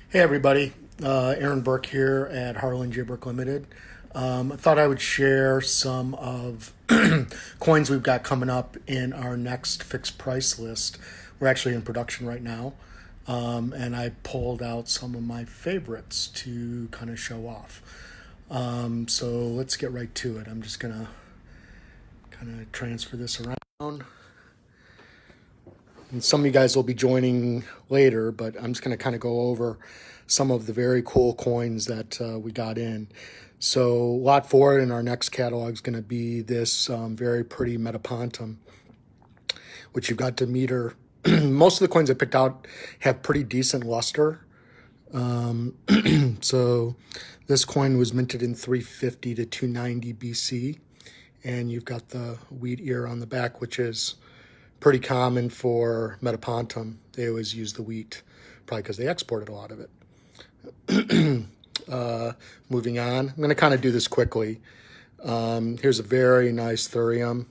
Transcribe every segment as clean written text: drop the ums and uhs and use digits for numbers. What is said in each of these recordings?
Hey everybody, Aaron Berk here at Harlan J. Berk Limited. I thought I would share some of coins we've got coming up in our next fixed price list. We're actually in production right now, and I pulled out some of my favorites to kind of show off. So let's get right to it. I'm just gonna kind of transfer this around. And some of you guys will be joining later, but I'm just going to kind of go over some of the very cool coins that we got in. So lot 4 in our next catalog is going to be this very pretty Metapontum, which you've got to meter. Most of the coins I picked out have pretty decent luster. So this coin was minted in 350 to 290 BC, and you've got the wheat ear on the back, which is pretty common for Metapontum. They always use the wheat, probably because they exported a lot of it. Moving on, I'm going to kind of do this quickly. Here's a very nice thurium,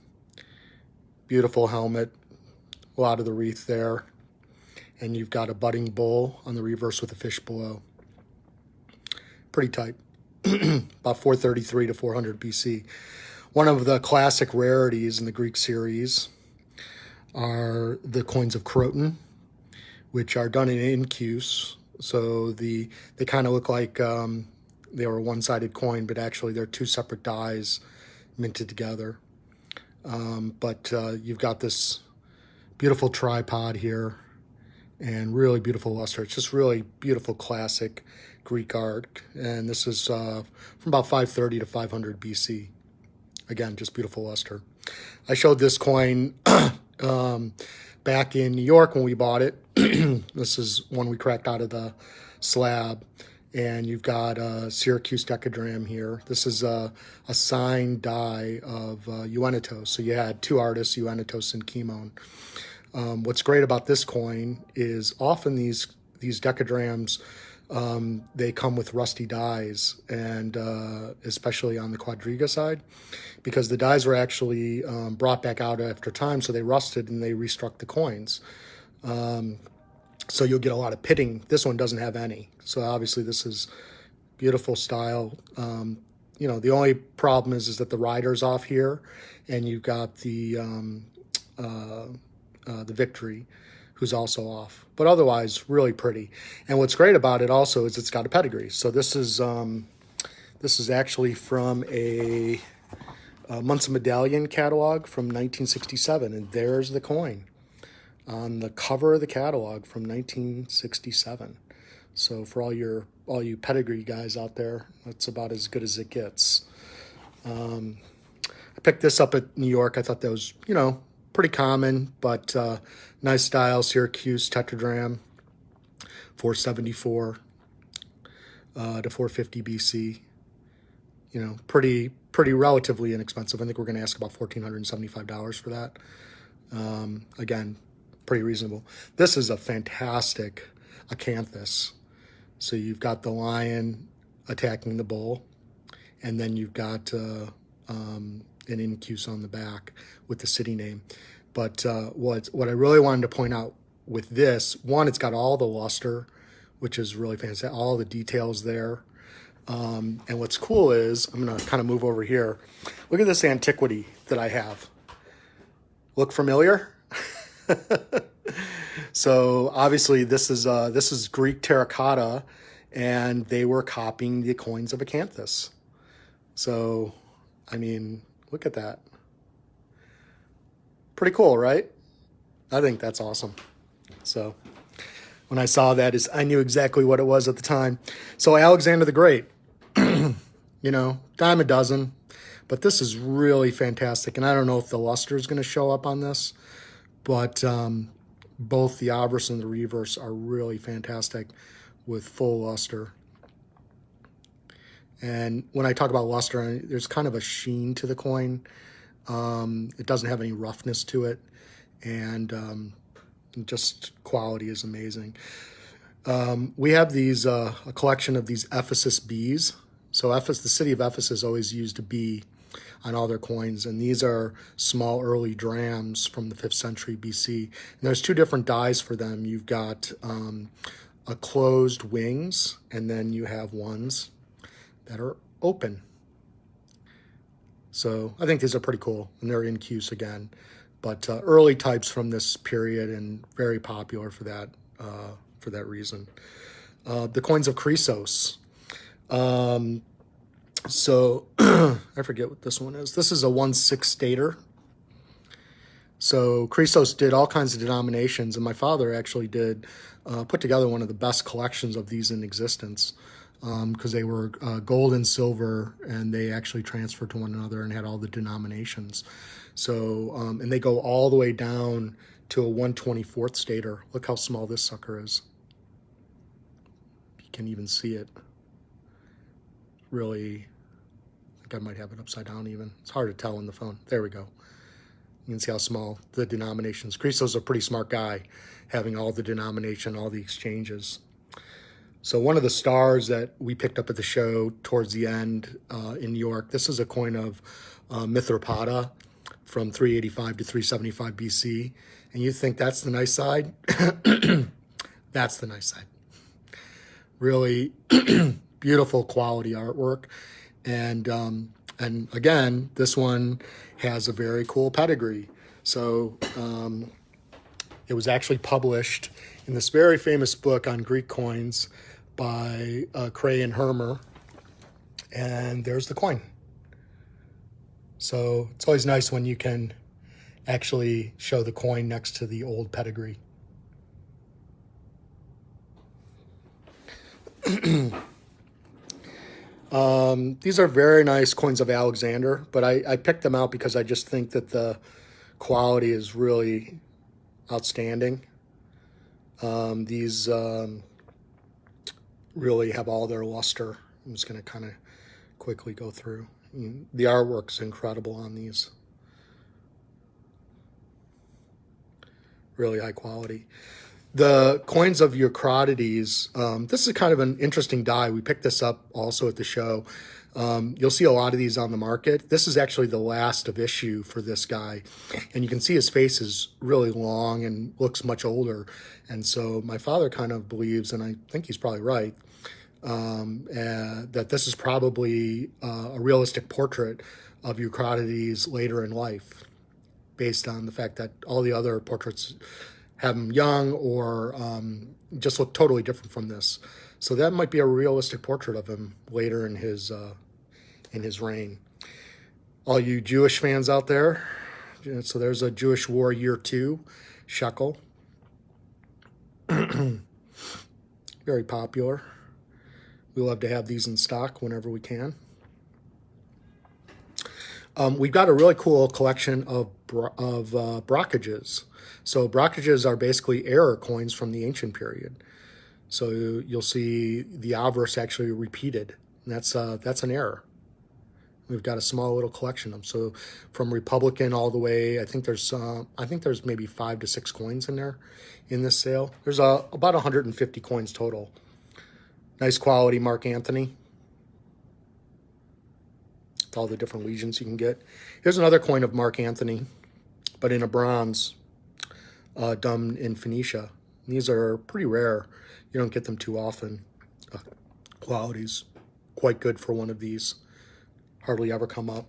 beautiful helmet, a lot of the wreath there, and you've got a budding bull on the reverse with a fish below. Pretty tight, about 433 to 400 BC. One of the classic rarities in the Greek series are the coins of Croton, which are done in incuse. So they kind of look like they were a one-sided coin, but actually they're two separate dies minted together. But you've got this beautiful tripod here and really beautiful luster. It's just really beautiful classic Greek art. And this is from about 530 to 500 BC. Again, just beautiful luster. I showed this coin back in New York when we bought it. This is one we cracked out of the slab, and you've got Syracuse Decca Dram here. This is a signed die of Euenetos. So you had two artists, Euenetos and Kimon. What's great about this coin is often these decadrams, they come with rusty dies, and especially on the quadriga side, because the dies were actually brought back out after time, so they rusted and they restruck the coins. So you'll get a lot of pitting. This one doesn't have any. So obviously this is beautiful style. The only problem is that the rider's off here, and you've got the Victory, who's also off, but otherwise really pretty. And what's great about it also is it's got a pedigree. So this is actually from a Munson Medallion catalog from 1967, and there's the coin on the cover of the catalog from 1967. So for all you pedigree guys out there, that's about as good as it gets. I picked this up at New York. I thought that was, pretty common, but nice style. Syracuse tetragram, 474 to 450 BC. Pretty relatively inexpensive. I think we're going to ask about $1,475 for that. Again, pretty reasonable. This is a fantastic acanthus. So you've got the lion attacking the bull, and then you've got an incuse on the back with the city name. But what I really wanted to point out with this, one, it's got all the luster, which is really fantastic, all the details there. And what's cool is, I'm going to kind of move over here. Look at this antiquity that I have. Look familiar? So obviously this is Greek terracotta, and they were copying the coins of acanthus. So, I mean, look at that. Pretty cool, right? I think that's awesome. So when I saw that, I knew exactly what it was at the time. So Alexander the Great, dime a dozen, but this is really fantastic. And I don't know if the luster is going to show up on this, but both the obverse and the reverse are really fantastic with full luster. And when I talk about luster, there's kind of a sheen to the coin. It doesn't have any roughness to it, and just quality is amazing. We have a collection of these Ephesus bees. So the city of Ephesus always used a bee on all their coins, and these are small early drams from the 5th century BC. And there's two different dies for them. You've got closed wings, and then you have ones that are open. So I think these are pretty cool, and they're in use again. But early types from this period, and very popular for that reason. The coins of Chrysos. So I forget what this one is. This is a 1/6 stater. So Chrysos did all kinds of denominations, and my father actually did put together one of the best collections of these in existence, because they were gold and silver, and they actually transferred to one another and had all the denominations. So, and they go all the way down to a 1/24 stater. Look how small this sucker is. You can even see it. Really, I think I might have it upside down even. It's hard to tell on the phone. There we go. You can see how small the denominations. Chrysos is a pretty smart guy, having all the denomination, all the exchanges. So one of the stars that we picked up at the show towards the end in New York, this is a coin of Mithra Pada from 385 to 375 BC. And you think that's the nice side? That's the nice side. Really beautiful quality artwork. And again, this one has a very cool pedigree. So it was actually published in this very famous book on Greek coins by Cray and Hermer. And there's the coin. So it's always nice when you can actually show the coin next to the old pedigree. These are very nice coins of Alexander, but I picked them out because I just think that the quality is really outstanding. These really have all their luster. I'm just going to kind of quickly go through. The artwork's incredible on these. Really high quality. The coins of Eucratides, this is kind of an interesting die. We picked this up also at the show. You'll see a lot of these on the market. This is actually the last of issue for this guy. And you can see his face is really long and looks much older. And so my father kind of believes, and I think he's probably right, that this is probably a realistic portrait of Eucratides later in life, based on the fact that all the other portraits have him young or just look totally different from this. So that might be a realistic portrait of him later in his reign. All you Jewish fans out there, so there's a Jewish War Year 2 shekel. Very popular. We love to have these in stock whenever we can. We've got a really cool collection of brockages. So brockages are basically error coins from the ancient period. So you'll see the obverse actually repeated, and that's an error. We've got a small little collection of them. So from Republican all the way, I think there's maybe 5 to 6 coins in there in this sale. There's about 150 coins total. Nice quality Mark Antony. All the different legions you can get. Here's another coin of Mark Antony, but in a bronze, done in Phoenicia. These are pretty rare. You don't get them too often. Quality's quite good for one of these. Hardly ever come up.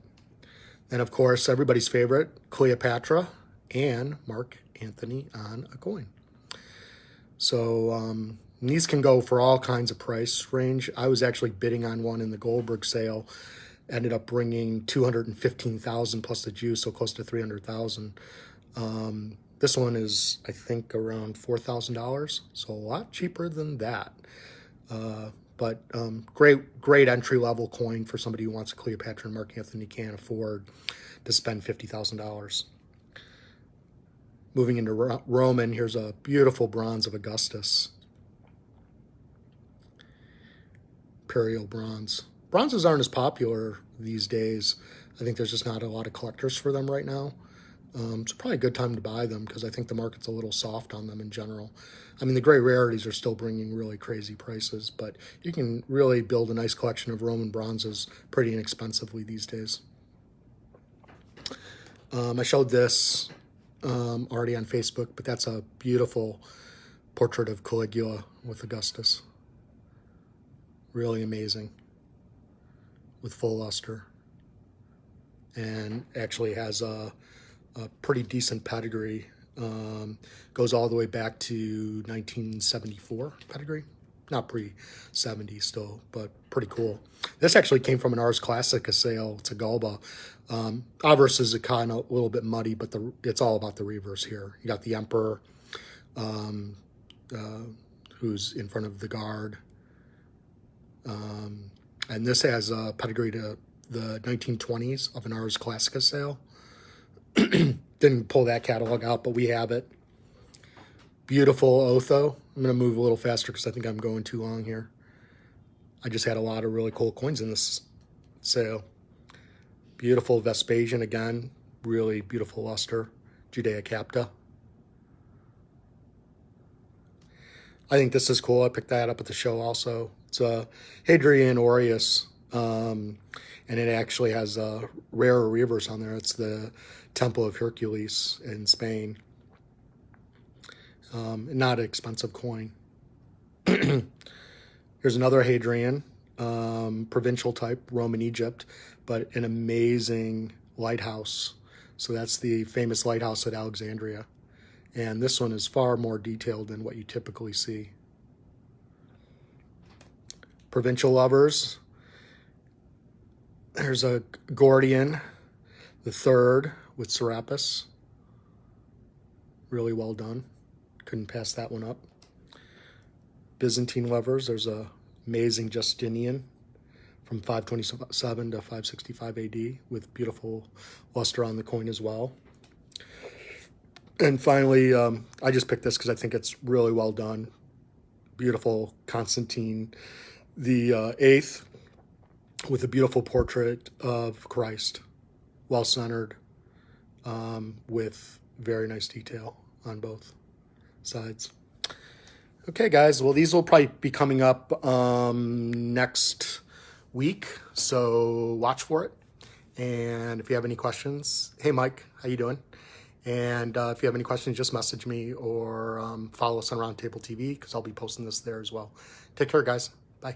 And of course, everybody's favorite, Cleopatra and Mark Antony on a coin. So these can go for all kinds of price range. I was actually bidding on one in the Goldberg sale. Ended up bringing 215,000 plus the Jew, so close to 300,000. This one is, I think, around $4,000, so a lot cheaper than that. But great entry-level coin for somebody who wants a Cleopatra and Mark Antony, can't afford to spend $50,000. Moving into Roman, here's a beautiful bronze of Augustus. Imperial bronze. Bronzes aren't as popular these days. I think there's just not a lot of collectors for them right now. It's probably a good time to buy them because I think the market's a little soft on them in general. I mean, the great rarities are still bringing really crazy prices, but you can really build a nice collection of Roman bronzes pretty inexpensively these days. I showed this already on Facebook, but that's a beautiful portrait of Caligula with Augustus. Really amazing, with full luster, and actually has a pretty decent pedigree. Goes all the way back to 1974 pedigree. Not pre-70 still, but pretty cool. This actually came from an Ars Classica sale to Galba. Obverse is a kind of a little bit muddy, but it's all about the reverse here. You got the Emperor, who's in front of the guard. And this has a pedigree to the 1920s of an Ars Classica sale. Didn't pull that catalog out, but we have it. Beautiful Otho. I'm going to move a little faster because I think I'm going too long here. I just had a lot of really cool coins in this sale. Beautiful Vespasian again. Really beautiful luster. Judea Capta. I think this is cool. I picked that up at the show also. It's a Hadrian Aureus, and it actually has a rare reverse on there. It's the Temple of Hercules in Spain. Not an expensive coin. Here's another Hadrian, provincial type, Roman Egypt, but an amazing lighthouse. So that's the famous lighthouse at Alexandria. And this one is far more detailed than what you typically see. Provincial lovers. There's a Gordian, the third, with Serapis. Really well done. Couldn't pass that one up. Byzantine lovers. There's a amazing Justinian from 527 to 565 AD with beautiful luster on the coin as well. And finally, I just picked this because I think it's really well done. Beautiful Constantine the Eighth with a beautiful portrait of Christ, well-centered, with very nice detail on both sides. Okay, guys. Well, these will probably be coming up next week, so watch for it. And if you have any questions, hey, Mike, how you doing? And if you have any questions, just message me or follow us on Roundtable TV because I'll be posting this there as well. Take care, guys. Bye.